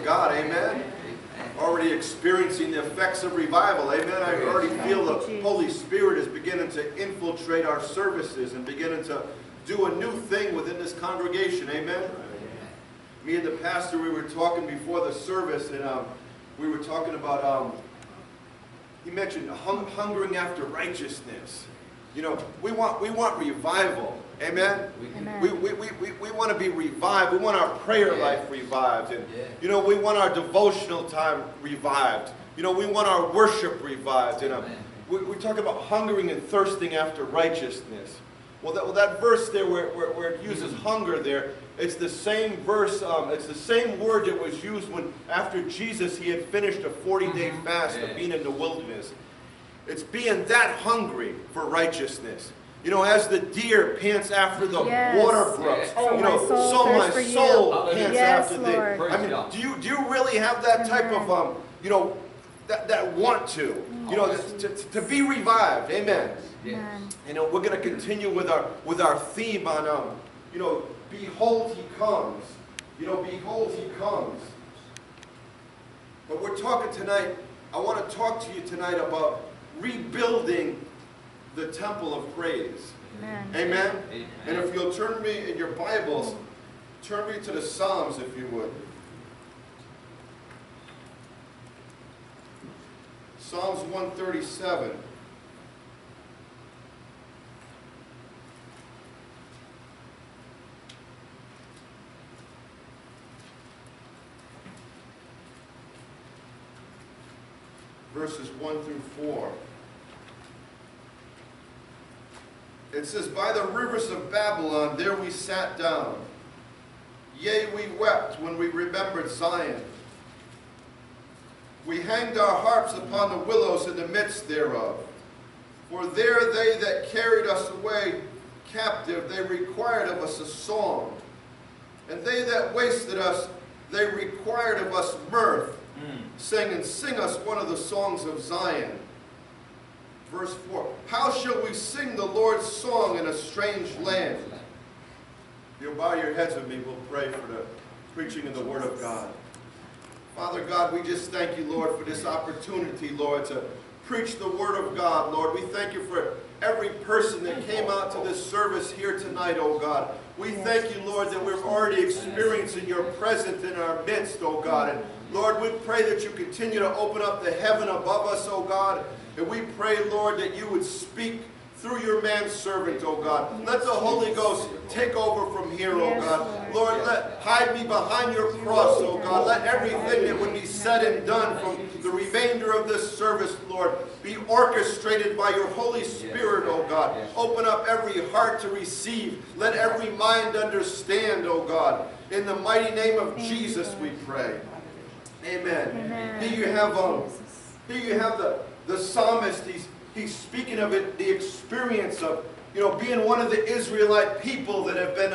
God, amen? Already experiencing the effects of revival, amen? I already feel the Holy Spirit is beginning to infiltrate our services and beginning to do a new thing within this congregation, amen? Me and the pastor, we were talking before the service, and we were talking about, he mentioned hungering after righteousness. You know, we want revival. Amen? Amen. We want to be revived. We want our prayer life revived. And, you know, we want our devotional time revived. You know, we want our worship revived. And we talk about hungering and thirsting after righteousness. Well, that verse there where it uses hunger there, it's the same verse, it's the same word that was used when after Jesus, he had finished a 40-day fast of being in the wilderness. It's being that hungry for righteousness. You know, as the deer pants after the water brooks, you know, so my soul pants after thee. I mean, do you really have that type of, you know, that want to, you know, to be revived? Amen. You know, we're going to continue with our theme on, you know, behold, he comes. You know, behold, he comes. But we're talking tonight, I want to talk to you tonight about rebuilding the temple of praise. Amen. Amen. Amen. And if you'll turn me in your Bibles, turn me to the Psalms if you would. Psalms 137. Verses 1 through 4. It says, by the rivers of Babylon, there we sat down. Yea, we wept when we remembered Zion. We hanged our harps upon the willows in the midst thereof. For there they that carried us away captive, they required of us a song. And they that wasted us, they required of us mirth, saying, sing us one of the songs of Zion. Verse 4, how shall we sing the Lord's song in a strange land? You'll bow your heads with me, we'll pray for the preaching of the Word of God. Father God, we just thank you, Lord, for this opportunity, Lord, to preach the Word of God, Lord. We thank you for every person that came out to this service here tonight, oh God. We thank you, Lord, that we're already experiencing your presence in our midst, oh God. And Lord, we pray that you continue to open up the heaven above us, oh God. And we pray, Lord, that you would speak through your manservant, oh God. Let the Holy Ghost take over from here, oh God. Lord, hide me behind your cross, oh God. Let everything that would be said and done from the remainder of this service, Lord, be orchestrated by your Holy Spirit, oh God. Open up every heart to receive. Let every mind understand, oh God. In the mighty name of Jesus we pray. Amen. Here you have the psalmist. He's speaking of it, the experience of, you know, being one of the Israelite people that have been,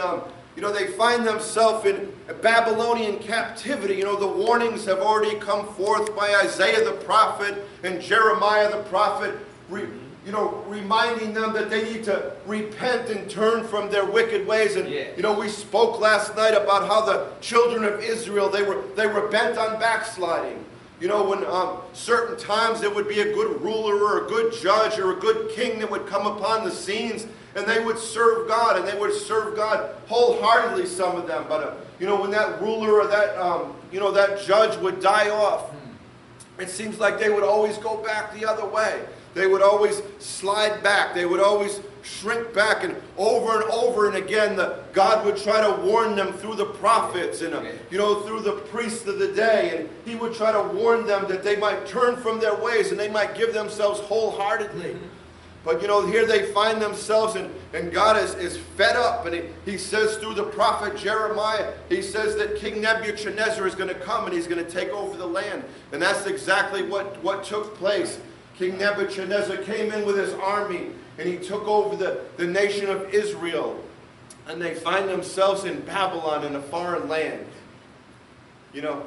you know, they find themselves in Babylonian captivity. You know, the warnings have already come forth by Isaiah the prophet and Jeremiah the prophet, you know, reminding them that they need to repent and turn from their wicked ways. And, you know, we spoke last night about how the children of Israel, they were bent on backsliding. You know, when certain times there would be a good ruler or a good judge or a good king that would come upon the scenes, and they would serve God, and they would serve God wholeheartedly, some of them. But, you know, when that ruler or that, you know, that judge would die off, it seems like they would always go back the other way. They would always slide back. They would always shrink back, and over and again, God would try to warn them through the prophets and you know, through the priests of the day, and he would try to warn them that they might turn from their ways and they might give themselves wholeheartedly. But you know, here they find themselves, and God is fed up, and he says through the prophet Jeremiah, he says that King Nebuchadnezzar is going to come and he's going to take over the land. And that's exactly what took place. King Nebuchadnezzar came in with his army, and he took over the nation of Israel. And they find themselves in Babylon, in a foreign land. You know,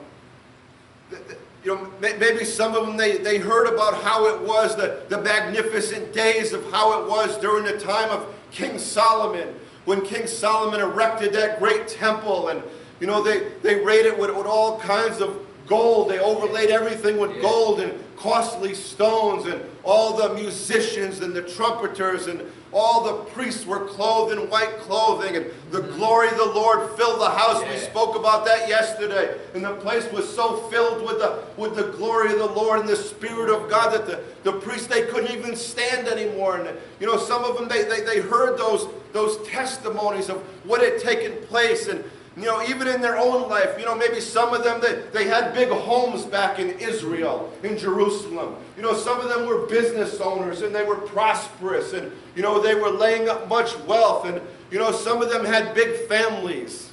maybe some of them, they heard about how it was, the magnificent days of how it was during the time of King Solomon, when King Solomon erected that great temple. And, you know, they raided with all kinds of gold. They overlaid everything with gold and costly stones, and all the musicians and the trumpeters and all the priests were clothed in white clothing, and the glory of the Lord filled the house. We spoke about that yesterday, and the place was so filled with the glory of the Lord and the Spirit of God that the priests, they couldn't even stand anymore. And you know, some of them, they heard those testimonies of what had taken place, and you know, even in their own life, you know, maybe some of them, they had big homes back in Israel, in Jerusalem. You know, some of them were business owners, and they were prosperous, and, you know, they were laying up much wealth, and, you know, some of them had big families.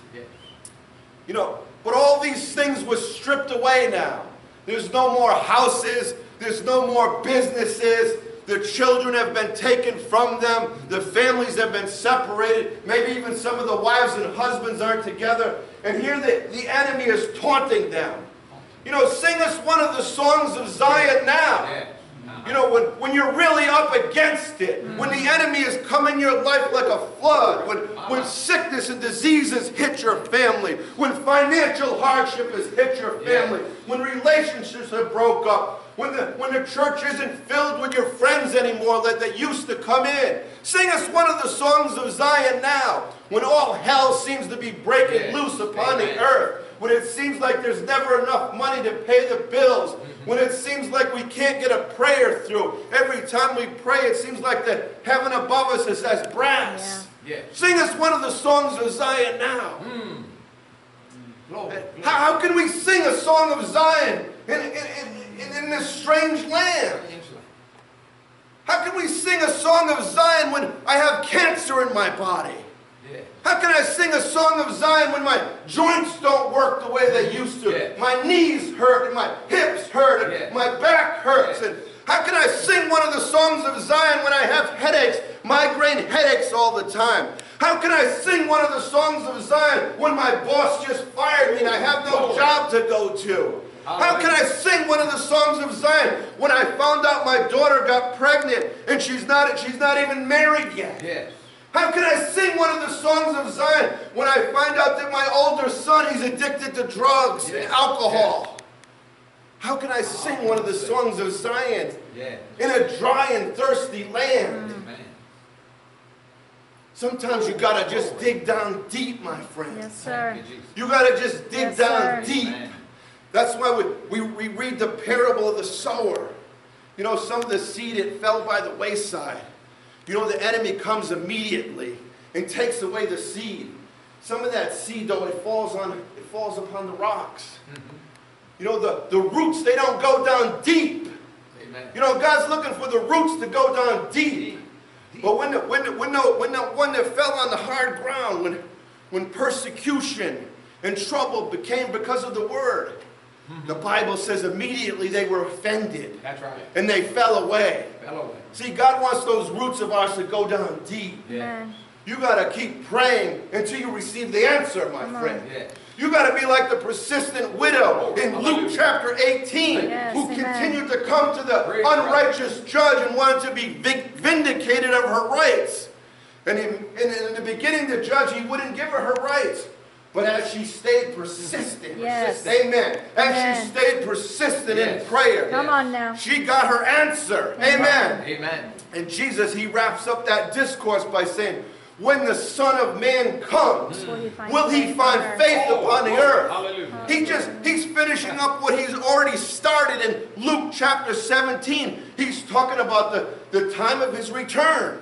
You know, but all these things were stripped away now. There's no more houses. There's no more businesses. The children have been taken from them. The families have been separated. Maybe even some of the wives and husbands aren't together. And here the enemy is taunting them. You know, sing us one of the songs of Zion now. You know, when you're really up against it, when the enemy is coming in your life like a flood, when sickness and diseases hit your family, when financial hardship has hit your family, when relationships have broke up, when the church isn't filled with your friends anymore that used to come in. Sing us one of the songs of Zion now, when all hell seems to be breaking loose upon the earth, when it seems like there's never enough money to pay the bills, when it seems like we can't get a prayer through. Every time we pray, it seems like the heaven above us is as brass. Sing us one of the songs of Zion now. How can we sing a song of Zion in this strange land? How can we sing a song of Zion when I have cancer in my body? How can I sing a song of Zion when my joints don't work the way they used to? My knees hurt, and my hips hurt, and my back hurts. And how can I sing one of the songs of Zion when I have headaches, migraine headaches all the time? How can I sing one of the songs of Zion when my boss just fired me and I have no job to go to? How can I sing one of the songs of Zion when I found out my daughter got pregnant and she's not even married yet? How can I sing one of the songs of Zion when I find out that my older son, he's addicted to drugs and alcohol? How can I sing one of the songs of Zion in a dry and thirsty land? Sometimes you got to just dig down deep, my friend. Yes, sir. You got to just dig down deep. That's why we read the parable of the sower. You know, some of the seed, it fell by the wayside. You know, the enemy comes immediately and takes away the seed. Some of that seed, though, it falls upon the rocks. You know, the roots, they don't go down deep. You know, God's looking for the roots to go down deep. But when the one that fell on the hard ground, when persecution and trouble became because of the word, the Bible says immediately they were offended. That's right. And they fell away. Fell away. See, God wants those roots of ours to go down deep. You got to keep praying until you receive the answer, my friend. You got to be like the persistent widow in Luke chapter 18, who continued to come to the unrighteous judge and wanted to be vindicated of her rights. And in the beginning, the judge, he wouldn't give her her rights. But as she stayed persistent, amen, as she stayed persistent in prayer, come on now, she got her answer, amen. Amen. And Jesus, he wraps up that discourse by saying, when the Son of Man comes, will he find faith upon the earth? Hallelujah. He's finishing up what he's already started in Luke chapter 17. He's talking about the time of his return.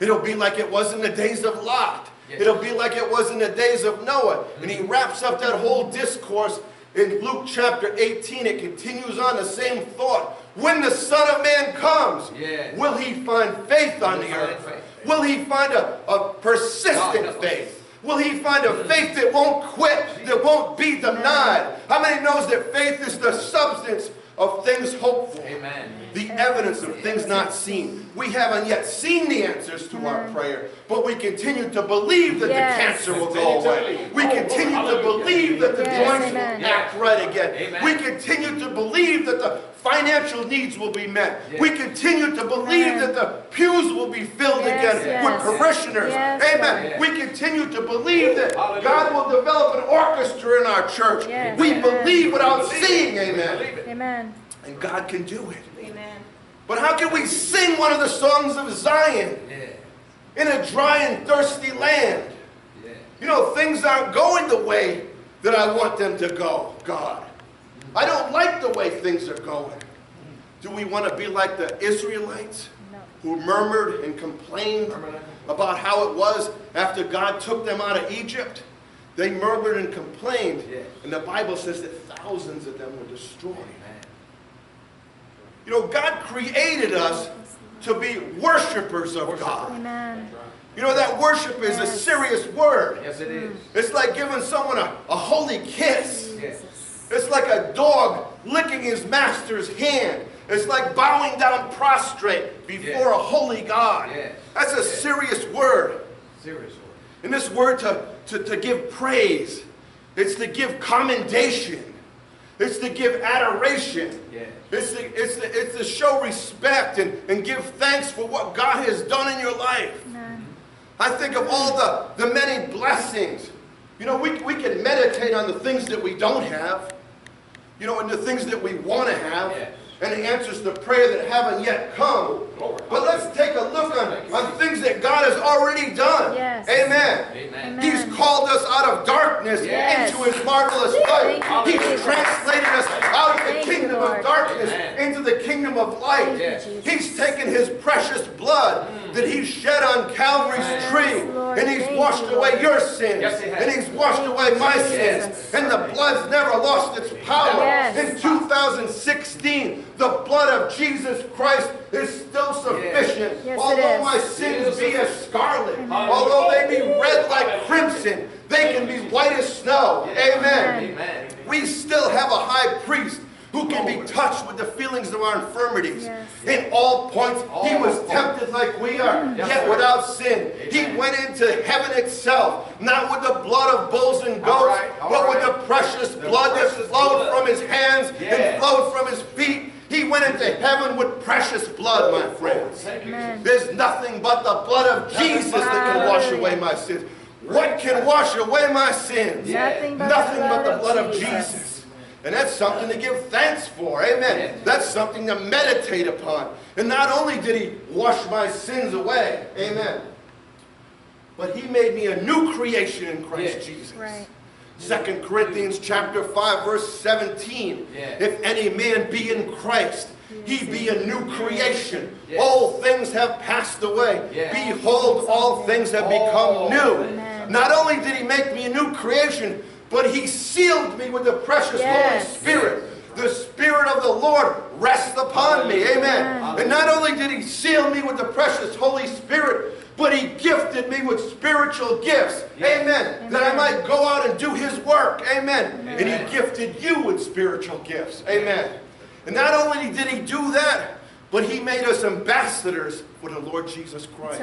It'll be like it was in the days of Lot. It'll be like it was in the days of Noah. And he wraps up that whole discourse in Luke chapter 18. It continues on the same thought. When the Son of Man comes, will he find faith on the earth? Will he find a persistent faith? Will he find a faith that won't quit, that won't be denied? How many knows that faith is the substance of things hoped for. Amen. The evidence of things not seen. We haven't yet seen the answers to our prayer, but we continue to believe that the cancer will go away. We continue to believe that the joints will act right again. We continue to believe that the financial needs will be met. We continue to believe that the pews will be filled again with parishioners. Amen. We continue to believe that God will develop an orchestra in our church. We believe without seeing. Amen. Amen. And God can do it. Amen. But how can we sing one of the songs of Zion in a dry and thirsty land? You know, things aren't going the way that I want them to go, God. I don't like the way things are going. Do we want to be like the Israelites who murmured and complained about how it was after God took them out of Egypt? They murmured and complained, and the Bible says that thousands of them were destroyed. You know, God created us to be worshipers of God. Amen. You know, that worship is a serious word. Yes, it is. It's like giving someone a holy kiss. Yes. It's like a dog licking his master's hand. It's like bowing down prostrate before a holy God. That's a serious word. Serious word. And this word to give praise, it's to give commendation. It's to give adoration. It's to show respect and give thanks for what God has done in your life. I think of all the many blessings. You know, we can meditate on the things that we don't have. You know, and the things that we want to have. And the answers to prayer that haven't yet come. But let's take a look on things that God has already done. Amen. Amen. He's called us out of darkness into His marvelous light. He's translated us out of the kingdom of darkness into the kingdom of light. He's taken His precious blood that He shed on Calvary's tree, and He's washed away your sins, and He's washed away my sins, and the blood's never lost its power. In 2016, the blood of Jesus Christ is still sufficient. Although my sins be as scarlet, although they be red like crimson, they can be white as snow. Amen. We still have a high priest who can be touched with the feelings of our infirmities. In all points, He was tempted like we are, yet without sin. He went into heaven itself, not with the blood of bulls and goats, but with the precious blood that flowed from His hands and flowed from His feet. He went into heaven with precious blood, my friends. There's nothing but the blood of Jesus that can wash away my sins. What can wash away my sins? Nothing but the blood of Jesus. And that's something to give thanks for. Amen. That's something to meditate upon. And not only did He wash my sins away, amen, but He made me a new creation in Christ Jesus. 2 Corinthians chapter 5, verse 17. If any man be in Christ, he be a new creation. All things have passed away. Behold, all things have become new. Not only did He make me a new creation, but He sealed me with the precious Holy Spirit. The Spirit of the Lord rests upon me. Amen. And not only did He seal me with the precious Holy Spirit, but He gifted me with spiritual gifts. Amen. That I might go out and do His work. Amen. And He gifted you with spiritual gifts. Amen. And not only did He do that, but He made us ambassadors for the Lord Jesus Christ.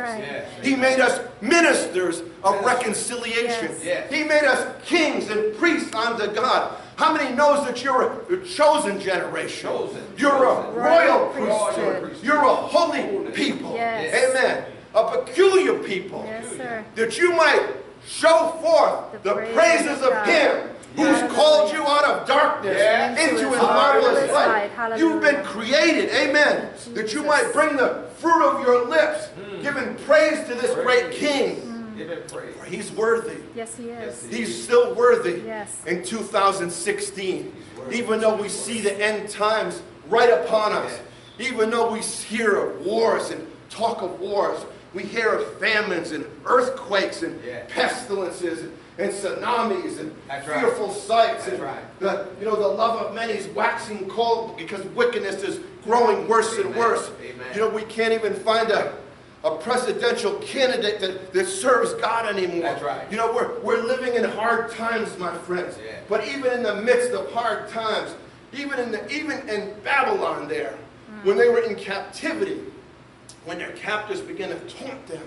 He made us ministers of reconciliation. He made us kings and priests unto God. How many knows that you're a chosen generation? You're a royal priesthood. You're a holy people. Amen. A peculiar people. That you might show forth the praises of Him who's called you out of darkness into His marvelous light. You've been created, amen, that you might bring the fruit of your lips, giving praise to this great King. For He's worthy. Yes, He is. He's still worthy in 2016. Even though we see the end times right upon us, even though we hear of wars and talk of wars, we hear of famines and earthquakes and pestilences and tsunamis and fearful sights. And the love of many is waxing cold because wickedness is growing worse and worse. You know, we can't even find a presidential candidate that serves God anymore. You know, we're living in hard times, my friends. But even in the midst of hard times, even in Babylon there, when they were in captivity, when their captors began to taunt them,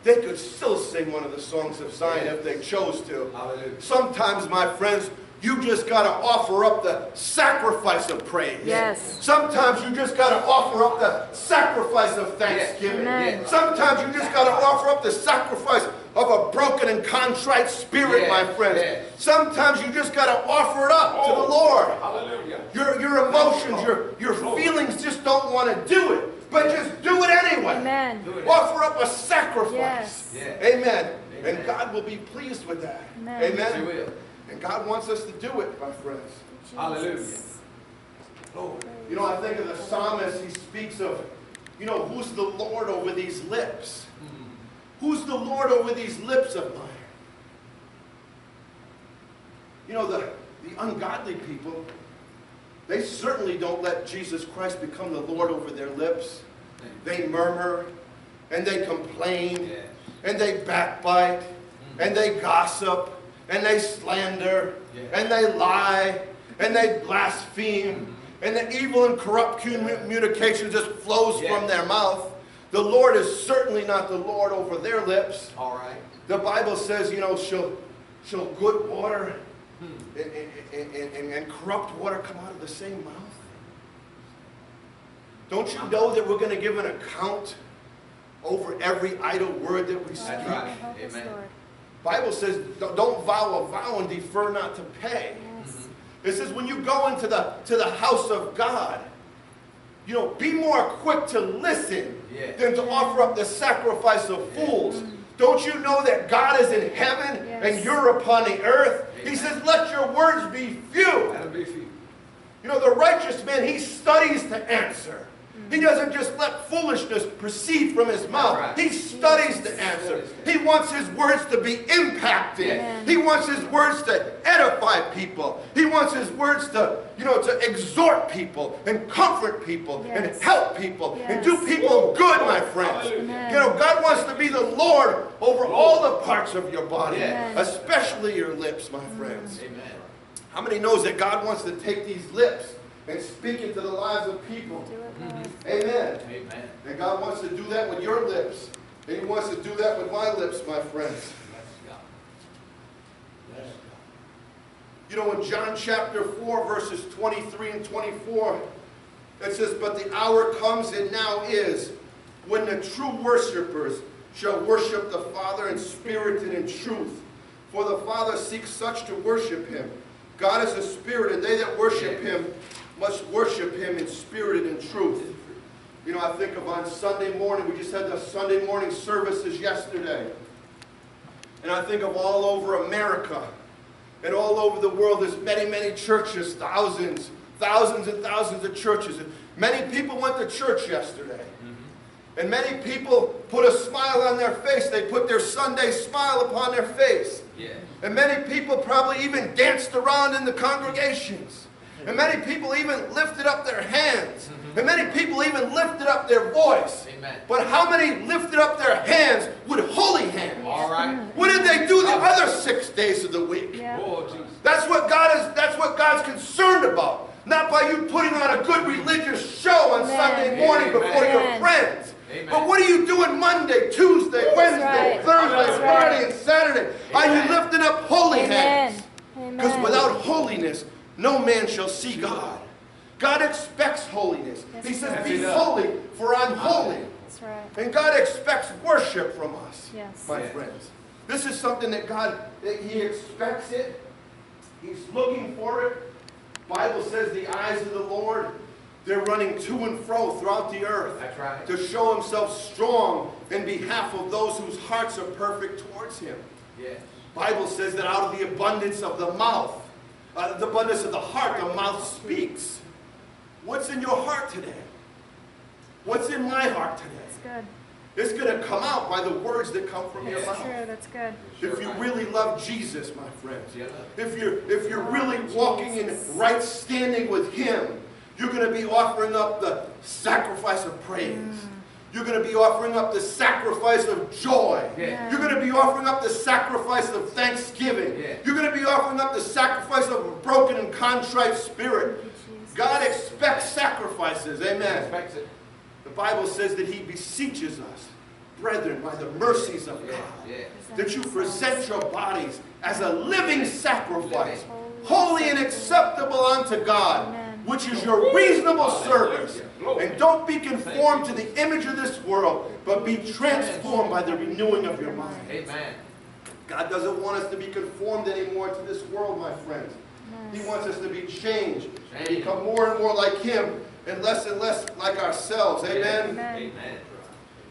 they could still sing one of the songs of Zion if they chose to. Hallelujah. Sometimes, my friends, you just got to offer up the sacrifice of praise. Yes. Sometimes you just got to offer up the sacrifice of thanksgiving. Yes. Sometimes you just got to offer up the sacrifice of a broken and contrite spirit, my friends. Yes. Sometimes you just got to offer it up to the Lord. Hallelujah. Your emotions, your feelings just don't want to do it, but just do it anyway. Amen. Offer up a sacrifice. Yes. Amen. And God will be pleased with that. Amen. Amen. He will. And God wants us to do it, my friends. Jesus. Hallelujah. Lord. You know, I think of the psalmist, he speaks of, you know, who's the Lord over these lips? Who's the Lord over these lips of mine? You know, the ungodly people, they certainly don't let Jesus Christ become the Lord over their lips. They murmur, and they complain, and they backbite, and they gossip, and they slander, and they lie, and they blaspheme, and the evil and corrupt communication just flows from their mouth. The Lord is certainly not the Lord over their lips. All right. The Bible says, you know, shall good water and corrupt water come out of the same mouth? Don't you know that we're going to give an account over every idle word that we speak? That's right. Amen. Bible says, don't vow a vow and defer not to pay. Yes. It says when you go into the house of God, you know, be more quick to listen than to offer up the sacrifice of fools. Don't you know that God is in heaven and you're upon the earth? He says, let your words be few. You know, the righteous man, he studies to answer. He doesn't just let foolishness proceed from his mouth. Right. He studies to answer. He wants his words to be impacting. Amen. He wants his words to edify people. He wants his words to, you know, to exhort people and comfort people and help people and do people good, my friends. Amen. You know, God wants to be the Lord over all the parts of your body, especially your lips, my friends. Amen. How many knows that God wants to take these lips and speak into the lives of people? Amen. Amen. And God wants to do that with your lips. And He wants to do that with my lips, my friends. You know, in John chapter 4, verses 23 and 24, it says, but the hour comes and now is when the true worshipers shall worship the Father in spirit and in truth. For the Father seeks such to worship Him. God is a spirit, and they that worship Him must worship Him in spirit and in truth. You know, I think of on Sunday morning, we just had the Sunday morning services yesterday. And I think of all over America and all over the world, there's many, many churches, thousands and thousands of churches. And many people went to church yesterday. And many people put a smile on their face. They put their Sunday smile upon their face. And many people probably even danced around in the congregations. And many people even lifted up their hands. And many people even lifted up their voice. Amen. But how many lifted up their hands with holy hands? All right. What did they do the other 6 days of the week? That's what God's concerned about. Not by you putting on a good religious show on Sunday morning before your friends. Amen. But what are you doing Monday, Tuesday, Wednesday, Thursday, Friday, and Saturday? Are you lifting up holy hands? Because without holiness, no man shall see God. God expects holiness. He says, be holy, for I'm holy. That's right. And God expects worship from us, my friends. This is something that God, He expects it. He's looking for it. The Bible says the eyes of the Lord, they're running to and fro throughout the earth. That's right. To show Himself strong in behalf of those whose hearts are perfect towards Him. Yes. The Bible says that out of the abundance of the mouth, the abundance of the heart, the mouth speaks. What's in your heart today? What's in my heart today? That's good. It's going to come out by the words that come from your mouth. That's true. That's good. If you really love Jesus, my friends, if you're really walking in right standing with Him, you're going to be offering up the sacrifice of praise. You're going to be offering up the sacrifice of joy. Yeah. You're going to be offering up the sacrifice of thanksgiving. Yeah. You're going to be offering up the sacrifice of a broken and contrite spirit. God expects sacrifices. Amen. Expects it. The Bible says that He beseeches us, brethren, by the mercies of God, that you present your bodies as a living sacrifice, holy and acceptable unto God, which is your reasonable service. And don't be conformed to the image of this world, but be transformed by the renewing of your mind. Amen. God doesn't want us to be conformed anymore to this world, my friends. He wants us to be changed and become more and more like Him and less like ourselves. Amen? Amen.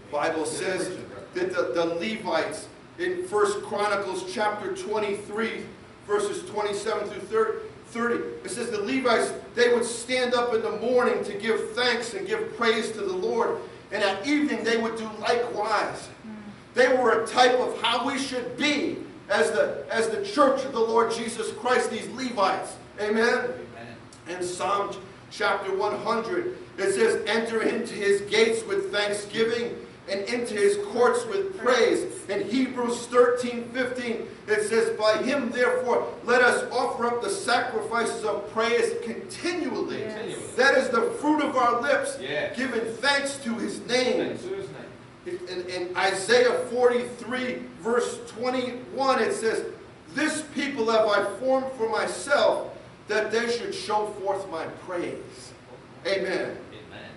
The Bible says that the Levites in 1 Chronicles chapter 23, verses 27 through 30, it says the Levites, they would stand up in the morning to give thanks and give praise to the Lord, and at evening they would do likewise. They were a type of how we should be as the church of the Lord Jesus Christ, these Levites. Amen? In Psalm chapter 100, it says, enter into His gates with thanksgiving and into His courts with praise. In Hebrews 13:15, it says, by Him therefore let us offer up the sacrifices of praise continually. Yes. That is the fruit of our lips, Yes. giving thanks to His name. Thanks to His name. In Isaiah 43, verse 21, it says, this people have I formed for myself, that they should show forth my praise. Amen. Amen.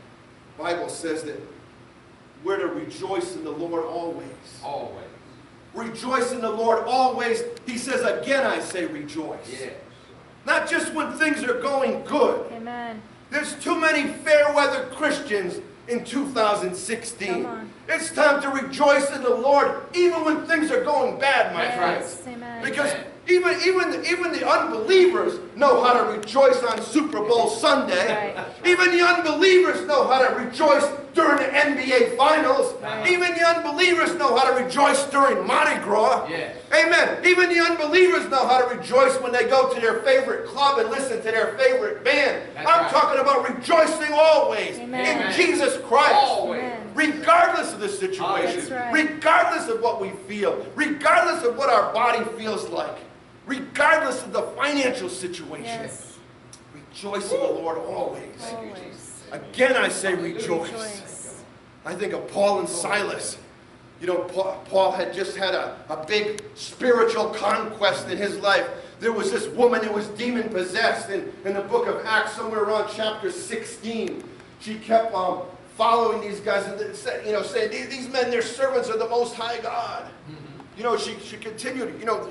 The Bible says that we're to rejoice in the Lord always. Always. Rejoice in the Lord always. He says, again I say rejoice. Yes. Not just when things are going good. Amen. There's too many fair weather Christians in 2016. It's time to rejoice in the Lord even when things are going bad, my friends. Amen. Because even the unbelievers know how to rejoice on Super Bowl Sunday. Right. Even the unbelievers know how to rejoice during the NBA Finals. Right. Even the unbelievers know how to rejoice during Mardi Gras. Yes. Amen. Even the unbelievers know how to rejoice when they go to their favorite club and listen to their favorite band. That's I'm right. talking about rejoicing always Amen. in Jesus Christ. Always. Amen. Regardless of the situation, That's right. regardless of what we feel, regardless of what our body feels like, regardless of the financial situation, Yes. rejoice in the Lord always. Always. Again, I say rejoice. Rejoice. I think of Paul and Silas. You know, Paul had just had a big spiritual conquest in his life. There was this woman who was demon-possessed in the book of Acts, somewhere around chapter 16. She kept following these guys and said, saying, these men, they're servants of the Most High God. You know, she continued. You know,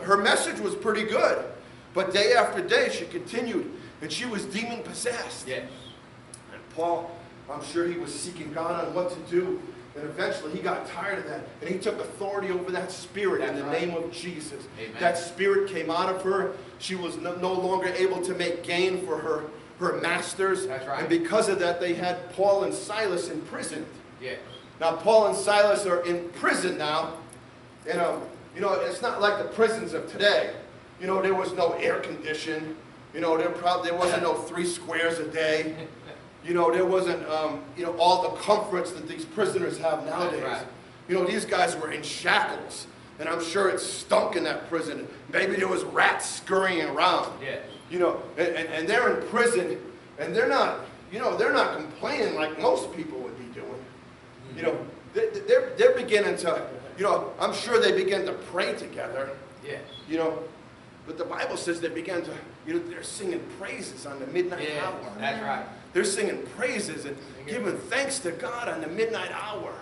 her message was pretty good. But day after day, she continued. And she was demon-possessed. Yes. And Paul, I'm sure he was seeking God on what to do. And eventually he got tired of that. And he took authority over that spirit in the name of Jesus. Amen. That spirit came out of her. She was no longer able to make gain for her masters. That's right. And because of that, they had Paul and Silas imprisoned. Yes. Now, Paul and Silas are in prison now. And, it's not like the prisons of today. You know, there was no air condition. You know, there wasn't no 3 squares a day. You know, there wasn't, all the comforts that these prisoners have nowadays. Right. You know, these guys were in shackles. And I'm sure it stunk in that prison. Maybe there was rats scurrying around. Yes. You know, and they're in prison, and they're not complaining like most people would be doing. You know, they're beginning to, I'm sure they begin to pray together. Yes. You know, but the Bible says they began to, they're singing praises on the midnight hour. That's right. They're singing praises and giving thanks to God on the midnight hour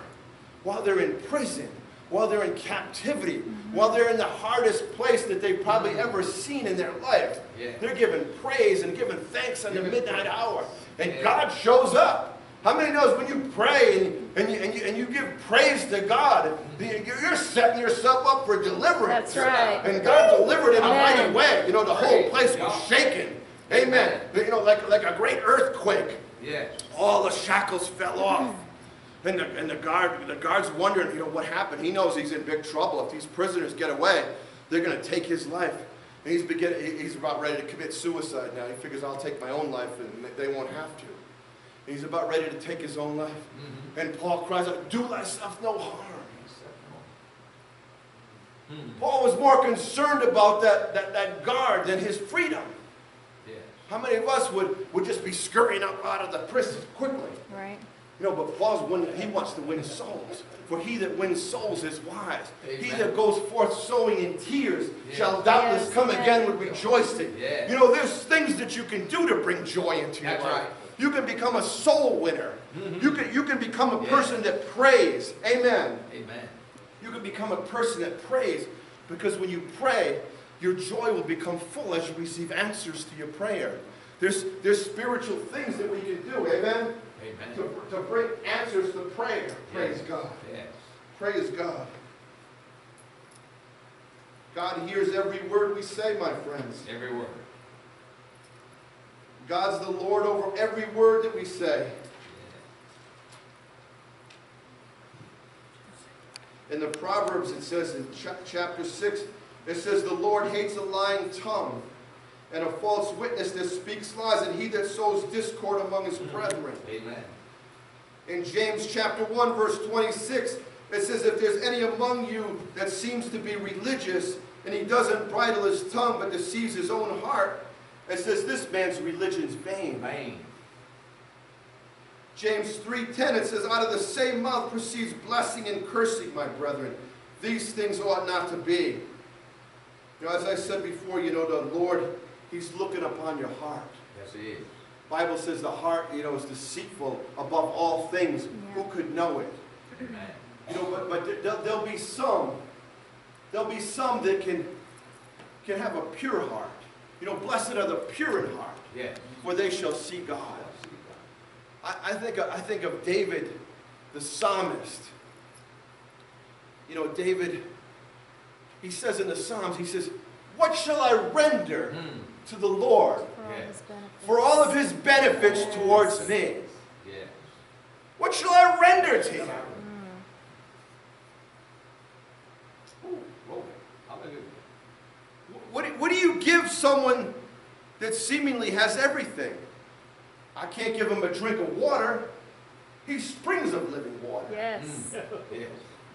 while they're in prison, while they're in captivity, while they're in the hardest place that they've probably ever seen in their life. Yeah. They're giving praise and giving thanks on the midnight hour. And Yeah. God shows up. How many knows when you pray and you give praise to God, you're setting yourself up for deliverance. That's right. And God delivered in a Amen. mighty way. You know, the whole Praise place was God. shaking. Amen. You know, like a great earthquake. Yes. All the shackles fell off. And the guard's wondering, what happened. He knows he's in big trouble. If these prisoners get away, they're going to take his life. And he's about ready to commit suicide now. He figures, I'll take my own life and they won't have to. He's about ready to take his own life. And Paul cries out, do thyself no harm. Paul was more concerned about that guard than his freedom. Yes. How many of us would just be scurrying up out of the prison quickly? Right. You know, but Paul's he wants to win souls. For he that wins souls is wise. Amen. He that goes forth sowing in tears Yes. shall doubtless Yes. come again with rejoicing. Yes. You know, there's things that you can do to bring joy into your That's life. right. You can become a soul winner. You can become a Yes. person that prays. Amen. Amen. You can become a person that prays, because when you pray, your joy will become full as you receive answers to your prayer. There's spiritual things that we can do, amen? Amen. To bring answers to prayer. Praise Yes. God. Yes. Praise God. God hears every word we say, my friends. Every word. God's the Lord over every word that we say. In the Proverbs, it says in chapter 6, it says, the Lord hates a lying tongue and a false witness that speaks lies, and he that sows discord among his brethren. Amen. In James chapter 1, verse 26, it says, if there's any among you that seems to be religious, and he doesn't bridle his tongue but deceives his own heart, it says, this man's religion is vain. Vain. James 3:10, it says, out of the same mouth proceeds blessing and cursing, my brethren. These things ought not to be. You know, as I said before, you know, the Lord, he's looking upon your heart. Yes, he is. The Bible says the heart, you know, is deceitful above all things. Yeah. Who could know it? Amen. You know, but there'll be some that can have a pure heart. You know, blessed are the pure in heart, Yes. for they shall see God. I think of David, the psalmist. You know, David, he says in the Psalms, he says, what shall I render to the Lord For all for his benefits. all of his benefits towards me? Yes. What shall I render to him? Ooh, glory. Hallelujah. What do you give someone that seemingly has everything? I can't give him a drink of water. He's springs of living water. Yes. Yes.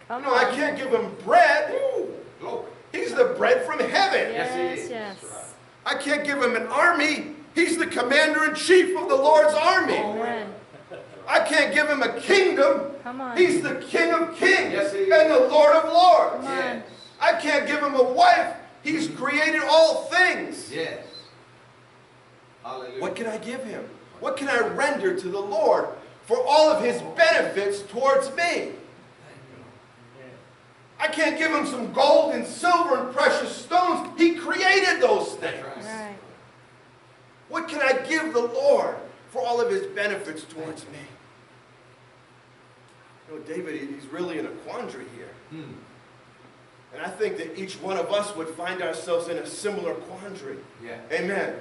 Come You know, I on. can't give him bread. Ooh, glory. He's the bread from heaven. Yes, he Yes, is. yes. That's right. I can't give him an army. He's the commander-in-chief of the Lord's army. Amen. I can't give him a kingdom. Come on. He's the King of kings Yes, he is. and the Lord of lords. Come on. Yes. I can't give him a wife. He's created all things. Yes. Hallelujah. What can I give him? What can I render to the Lord for all of his benefits towards me? Thank you. I can't give him some gold and silver and precious stones. He created those That's things. right. Right. What can I give the Lord for all of his benefits towards me? You know, David, he's really in a quandary here. And I think that each one of us would find ourselves in a similar quandary. Yeah. Amen.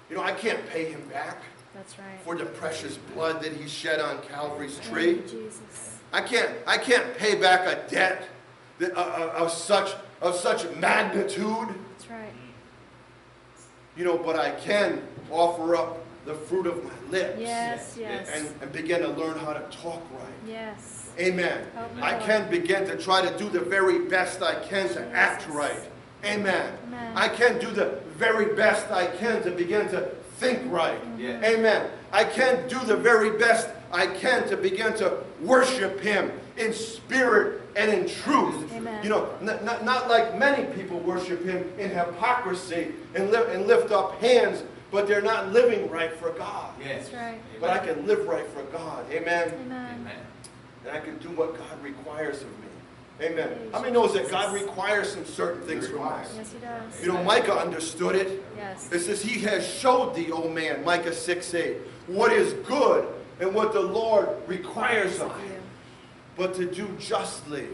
You know, I can't pay him back That's right. for the precious blood that he shed on Calvary's Thank tree. you, Jesus. I can't pay back a debt that, of such magnitude. That's right. You know, but I can offer up the fruit of my lips. Yes, yes. And begin to learn how to talk right. Yes. Amen. Help me, I Lord. can begin to try to do the very best I can to act Jesus. right. Amen. Amen. I can do the very best I can to begin to think right. Yeah. Amen. I can do the very best I can to begin to worship him in spirit and in truth. Amen. You know, not like many people worship him in hypocrisy and lift up hands, but they're not living right for God. Yes. That's right. But I can live right for God. Amen. Amen. Amen. And I can do what God requires of me. Amen. How many knows that God requires some certain things from us? Yes, he does. You know, Micah understood it. Yes. It says, he has showed thee, O man, Micah 6:8, what is good and what the Lord requires of you, but to do justly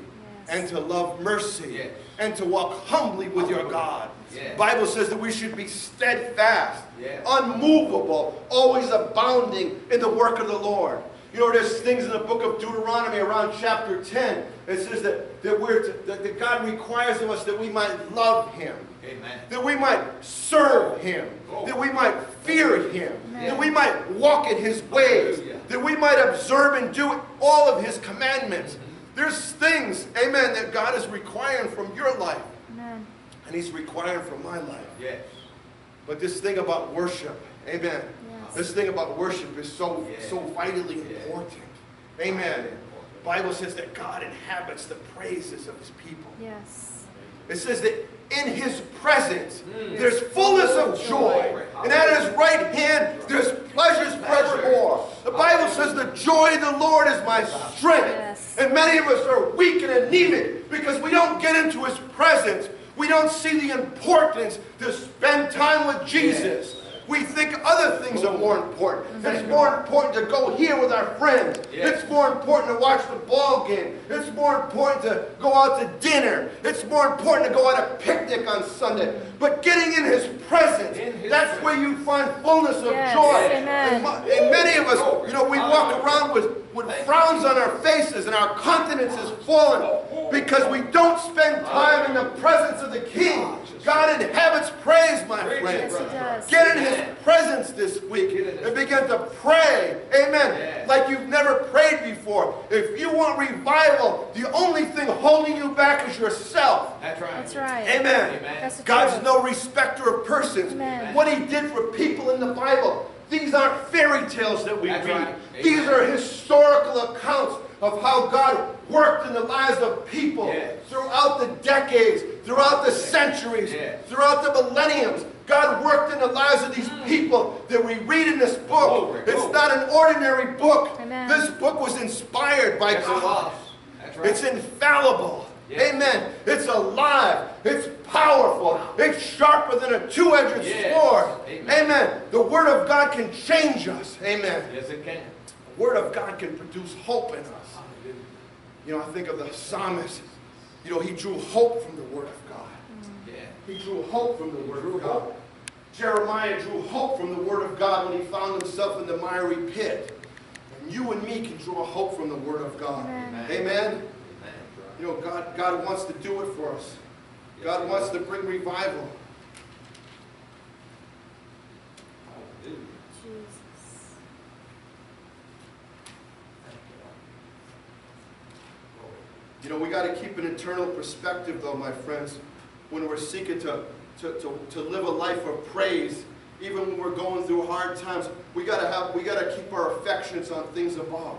and to love mercy Yes. and to walk humbly with your God. Yes. Bible says that we should be steadfast, Yes. unmovable, always abounding in the work of the Lord. You know, there's things in the book of Deuteronomy around chapter 10. It says that God requires of us that we might love him, Amen. that we might serve him, that we might fear him, Amen. that we might walk in his ways. Hallelujah. that we might observe and do all of his commandments. There's things, amen, that God is requiring from your life. Amen. And he's requiring from my life. Yes. But this thing about worship, amen. Yes. This thing about worship is so vitally important. Amen. The Bible says that God inhabits the praises of his people. Yes. It says that in his presence there's fullness of joy. And at his right hand there's pleasures forevermore. The Bible says the joy of the Lord is my strength. Yes. And many of us are weak and anemic because we don't get into his presence. We don't see the importance to spend time with Jesus. We think other things are more important. It's more important to go here with our friends. It's more important to watch the ball game. It's more important to go out to dinner. It's more important to go on a picnic on Sunday. But getting in his presence, that's where you find fullness of joy. Amen. And many of us, you know, we walk around with frowns on our faces and our countenance is fallen because we don't spend time in the presence of the King. God inhabits praise, my friend. Yes, he does. Get in his presence this week and begin to pray. Amen. Like you've never prayed before. If you want revival, the only thing holding you back is yourself. That's right. That's right. Amen. That's the God's truth. no respecter of persons. Amen. What he did for people in the Bible, these aren't fairy tales that we That's read. right. These are historical accounts of how God worked in the lives of people throughout the decades, throughout the centuries, throughout the millenniums. God worked in the lives of these people that we read in this book. It's not an ordinary book. Amen. This book was inspired by God. That's right. It's infallible. Amen. It's alive. It's powerful. It's sharper than a two-edged sword. Amen. The Word of God can change us. Amen. Yes, it can. The Word of God can produce hope in us. You know, I think of the psalmist. You know, he drew hope from the Word of God. He drew hope from the Word of God. Jeremiah drew hope from the Word of God when he found himself in the miry pit. And you and me can draw hope from the Word of God. Amen. Amen. You know, God wants to do it for us. God wants to bring revival. Jesus. You know, we got to keep an eternal perspective, though, my friends, when we're seeking to live a life of praise. Even when we're going through hard times, we got to keep our affections on things above.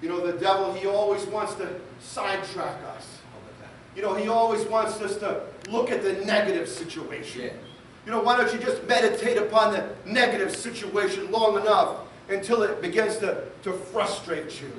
You know, the devil, he always wants to sidetrack us. You know, he always wants us to look at the negative situation. You know, why don't you just meditate upon the negative situation long enough until it begins to frustrate you,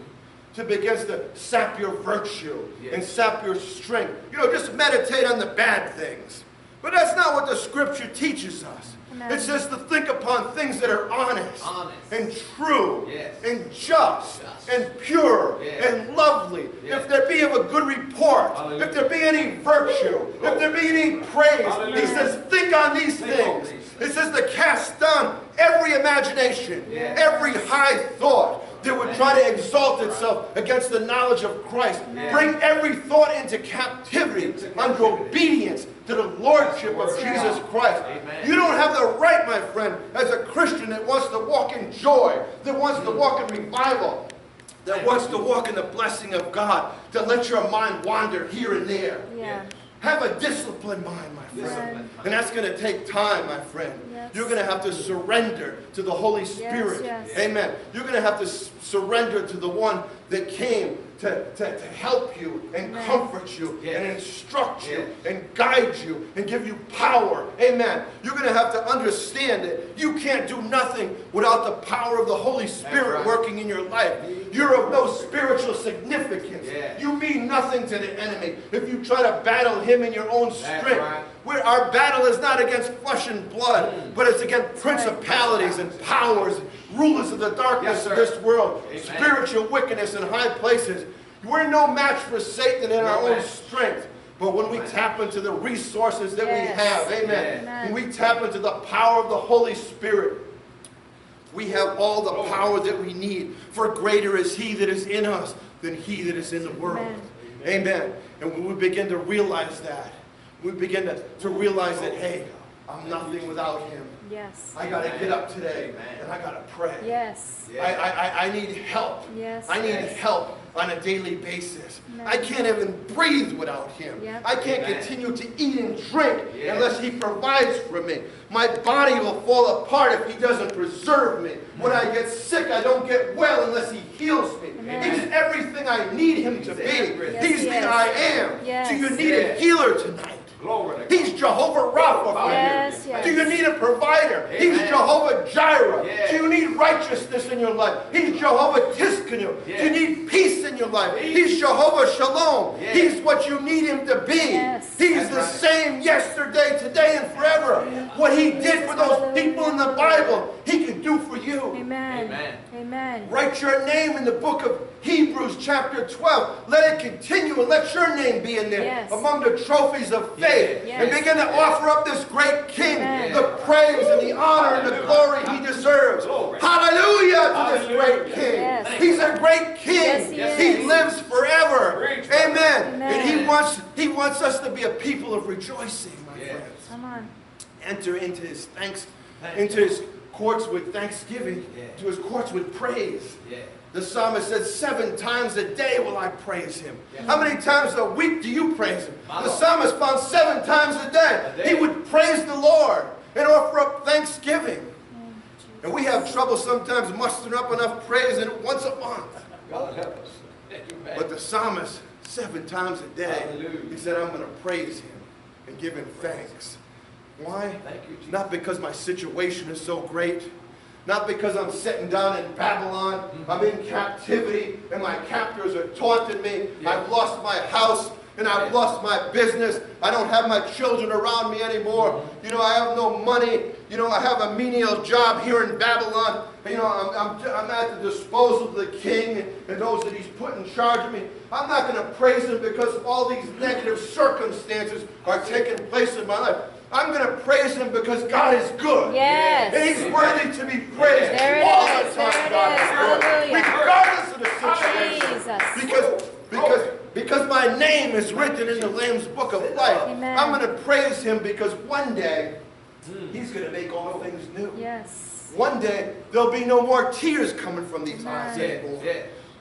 to begins to sap your virtue and sap your strength. You know, just meditate on the bad things. But that's not what the Scripture teaches us. Amen. It says to think upon things that are honest. And true and just and pure and lovely. If there be of a good report, if there be any virtue, if there be any praise, he says think on these things. It says to cast down every imagination, every high thought that would try to exalt itself against the knowledge of Christ. Bring every thought into captivity under obedience to the Lordship of Jesus Christ. You don't have the right, my friend, as a Christian that wants to walk in joy, that wants to walk in revival, that wants to walk in the blessing of God, to let your mind wander here and there. Have a disciplined mind, my friend. And that's going to take time, my friend. You're going to have to surrender to the Holy Spirit. Amen. You're going to have to surrender to the one that came to help you and comfort you and instruct you and guide you and give you power. Amen. You're going to have to understand that you can't do nothing without the power of the Holy Spirit working in your life. You're of no spiritual significance. You mean nothing to the enemy if you try to battle him in your own strength. Our battle is not against flesh and blood, but it's against principalities and powers, rulers of the darkness of this world, spiritual wickedness in high places. We're no match for Satan in our own strength. But when we tap into the resources that we have, amen, when we tap into the power of the Holy Spirit, we have all the power that we need. For greater is He that is in us than he that is in the world. Amen. And when we begin to realize that, we begin to realize that, hey, I'm nothing without Him. Yes. I got to get up today Amen. and I got to pray. Yes. I need help. Yes. I need Yes. help on a daily basis. Amen. I can't even breathe without Him. Yep. I can't Amen. continue to eat and drink Yes. unless He provides for me. My body will fall apart if He doesn't preserve me. When I get sick, I don't get well unless He heals me. Amen. He's everything I need Him to be. Yes, He's He the is. I am. Yes. Do you need a Yes. healer tonight? Glory to God. He's Jehovah Rapha for Yes, you. yes. Do you need a provider? Amen. He's Jehovah Jireh. Yes. Do you need righteousness in your life? He's Jehovah Tiskanu. Yes. Do you need peace in your life? He's Jehovah Shalom. Yes. He's what you need Him to be. Yes. He's That's the right. same yesterday, today, and forever. What He did for those people in the Bible, He can do for you. Amen. Amen. Amen. Write your name in the book of Hebrews chapter 12. Let it continue and let your name be in there Yes. among the trophies of faith. Yes. And begin to offer up this great King Amen. the praise and the honor and the glory He deserves. Glory. Hallelujah to this Hallelujah. great King. Yes. He's a great King. Yes, He Yes, is. He lives forever. Preach. Amen. Amen. And He wants us to be a people of rejoicing, my Yes. friends. Come on. Enter into His courts with thanksgiving, Yeah. to His courts with praise. Yeah. The psalmist said, 7 times a day will I praise Him. Yeah. How many times a week do you praise Him? My The Lord. psalmist found 7 times a day. A day. He would praise the Lord and offer up thanksgiving. Thank you, And we have trouble sometimes mustering up enough praise in it once a month. God help us. Amen. But the psalmist, 7 times a day, Hallelujah. he said, I'm going to praise Him and give Him thanks. Why? Thank you, Jesus. Not because my situation is so great. Not because I'm sitting down in Babylon. I'm in captivity and my captors are taunting me. Yeah. I've lost my house and I've Yeah. lost my business. I don't have my children around me anymore. You know, I have no money. You know, I have a menial job here in Babylon. You know, I'm at the disposal of the king and those that he's put in charge of me. I'm not going to praise him because all these negative circumstances are taking place in my life. I'm going to praise him because God is good. Yes. And he's worthy to be praised There it all is. the time. There it God is. good. Hallelujah. Regardless of the situation. Jesus. Because my name is written in the Lamb's book of life. Amen. I'm going to praise him because one day he's going to make all things new. Yes. One day there'll be no more tears coming from these Amen. eyes Yeah. anymore. Yeah.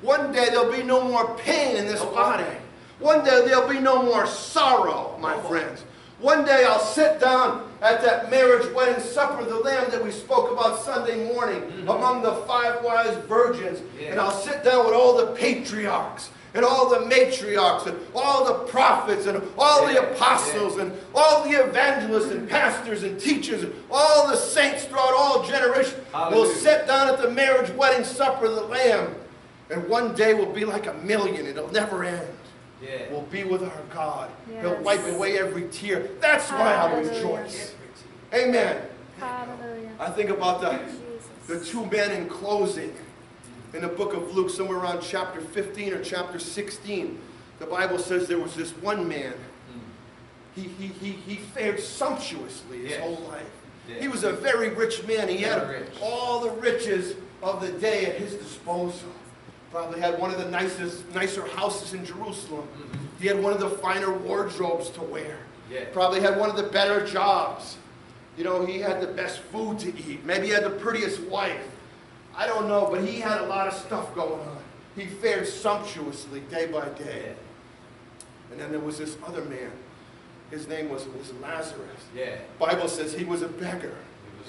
One day there'll be no more pain in this No more body. pain. One day there'll be no more sorrow, my No more. friends. One day I'll sit down at that marriage wedding supper of the Lamb that we spoke about Sunday morning among the 5 wise virgins. Yeah. And I'll sit down with all the patriarchs and all the matriarchs and all the prophets and all the apostles and all the evangelists and pastors and teachers and all the saints throughout all generations. We'll Hallelujah. sit down at the marriage wedding supper of the Lamb. And one day will be like 1,000,000. It'll never end. Yeah. We'll be with our God. Yes. He'll wipe away every tear. That's why I Hallelujah. rejoice. Amen. Hallelujah. I think about the Jesus. 2 men in closing in the book of Luke, somewhere around chapter 15 or chapter 16. The Bible says there was this one man. He fared sumptuously his Yes. whole life. Yeah. He was a very rich man. He had Very rich. all the riches of the day at his disposal. Probably had one of the nicer houses in Jerusalem. He had one of the finer wardrobes to wear. Yeah. Probably had one of the better jobs. You know, he had the best food to eat. Maybe he had the prettiest wife. I don't know, but he had a lot of stuff going on. He fared sumptuously day by day. Yeah. And then there was this other man. His name was Lazarus. Yeah. Bible says he was a beggar.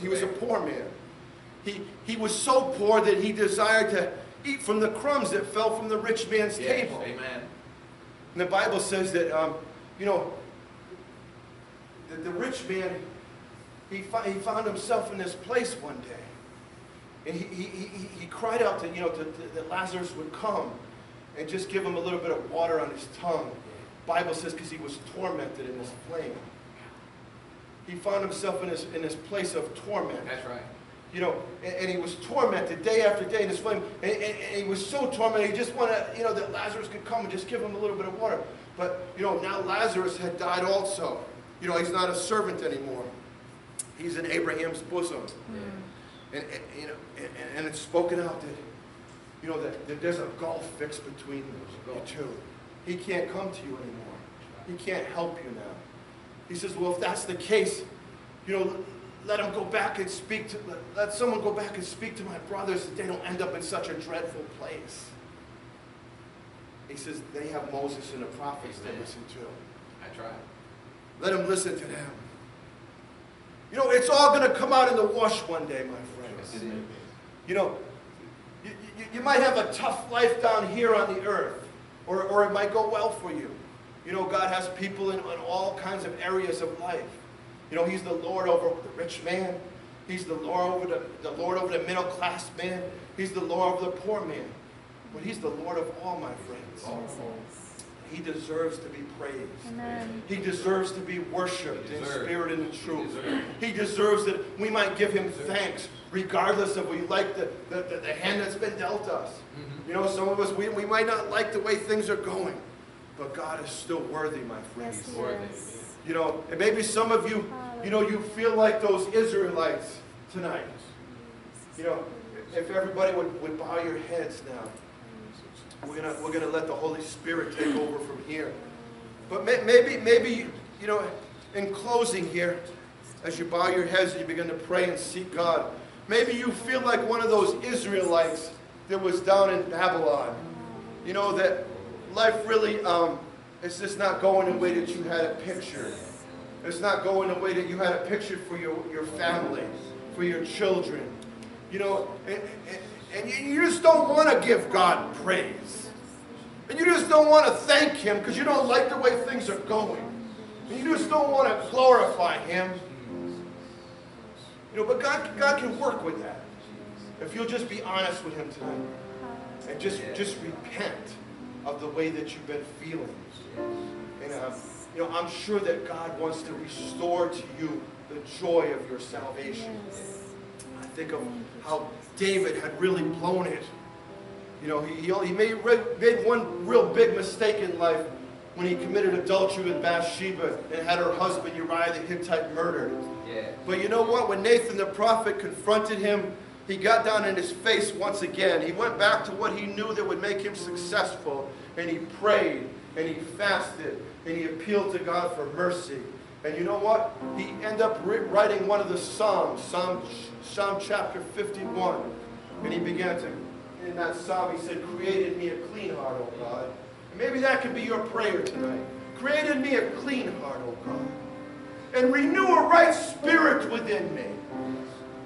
He was a beggar. poor man. He was so poor that he desired to eat from the crumbs that fell from the rich man's Yes. table. Amen. And the Bible says that, you know, that the rich man, he found himself in this place one day. And he cried out to, you know, that Lazarus would come and just give him a little bit of water on his tongue. Bible says because he was tormented in this flame. He found himself in this place of torment. That's right. You know, and he was tormented day after day in this flame. And he was so tormented, he just wanted, you know, that Lazarus could come and just give him a little bit of water. But, you know, now Lazarus had died also. You know, he's not a servant anymore. He's in Abraham's bosom. And you know, and it's spoken out that, you know, that there's a gulf fixed between you two. He can't come to you anymore. He can't help you now. He says, well, if that's the case, you know, let them go back and speak to, let someone go back and speak to my brothers so they don't end up in such a dreadful place. He says, they have Moses and the prophets to listen to. I tried. Let them listen to them. You know, it's all going to come out in the wash one day, my friends. You know, you might have a tough life down here on the earth, or it might go well for you. You know, God has people in all kinds of areas of life. You know, He's the Lord over the rich man. He's the Lord over the middle class man. He's the Lord over the poor man. But He's the Lord of all, my friends. He deserves to be praised. Amen. He deserves to be worshipped in spirit and in truth. He deserves that we might give Him thanks, regardless of we like the hand that's been dealt us. You know, some of us, we might not like the way things are going, but God is still worthy, my friends. Yes, He is. You know, and maybe some of you, you know, you feel like those Israelites tonight. You know, if everybody would bow your heads now. We're gonna let the Holy Spirit take over from here. But maybe you know, in closing here, as you bow your heads and you begin to pray and seek God, maybe you feel like one of those Israelites that was down in Babylon. You know, that life really it's just not going the way that you had it pictured. It's not going the way that you had it pictured for your family, for your children. You know, and you just don't want to give God praise. And you just don't want to thank Him because you don't like the way things are going. And you just don't want to glorify Him. You know, but God can work with that. If you'll just be honest with Him tonight. And just repent of the way that you've been feeling. And you know, I'm sure that God wants to restore to you the joy of your salvation. I think of how David had really blown it. You know, he made one real big mistake in life when he committed adultery with Bathsheba and had her husband Uriah the Hittite murdered. Yeah. But you know what? When Nathan the prophet confronted him, he got down in his face once again. He went back to what he knew that would make him successful, and he prayed, and he fasted, and he appealed to God for mercy. And you know what? He ended up writing one of the Psalms, Psalm chapter 51. And he began to, in that psalm, he said, "Create in me a clean heart, O God." And maybe that could be your prayer tonight. Create in me a clean heart, O God. And renew a right spirit within me.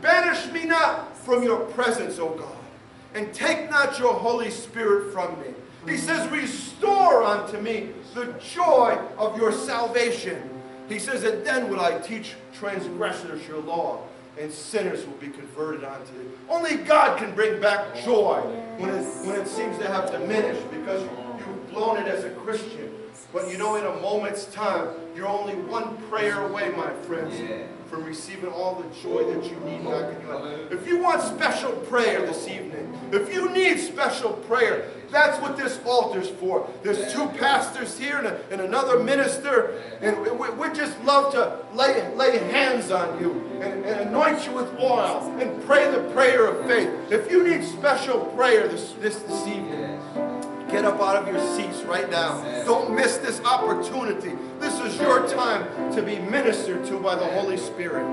Banish me not from your presence, O God. And take not your Holy Spirit from me. He says, restore unto me the joy of your salvation. He says, and then will I teach transgressors your law, and sinners will be converted unto thee. Only God can bring back joy when it seems to have diminished because you've blown it as a Christian. But you know, in a moment's time, you're only one prayer away, my friends, from receiving all the joy that you need back in your life. If you want special prayer this evening, if you need special prayer, that's what this altar's for. There's two pastors here and another minister, and we just love to lay hands on you and anoint you with oil and pray the prayer of faith. If you need special prayer this evening, get up out of your seats right now. Don't miss this opportunity. This is your time to be ministered to by the Holy Spirit.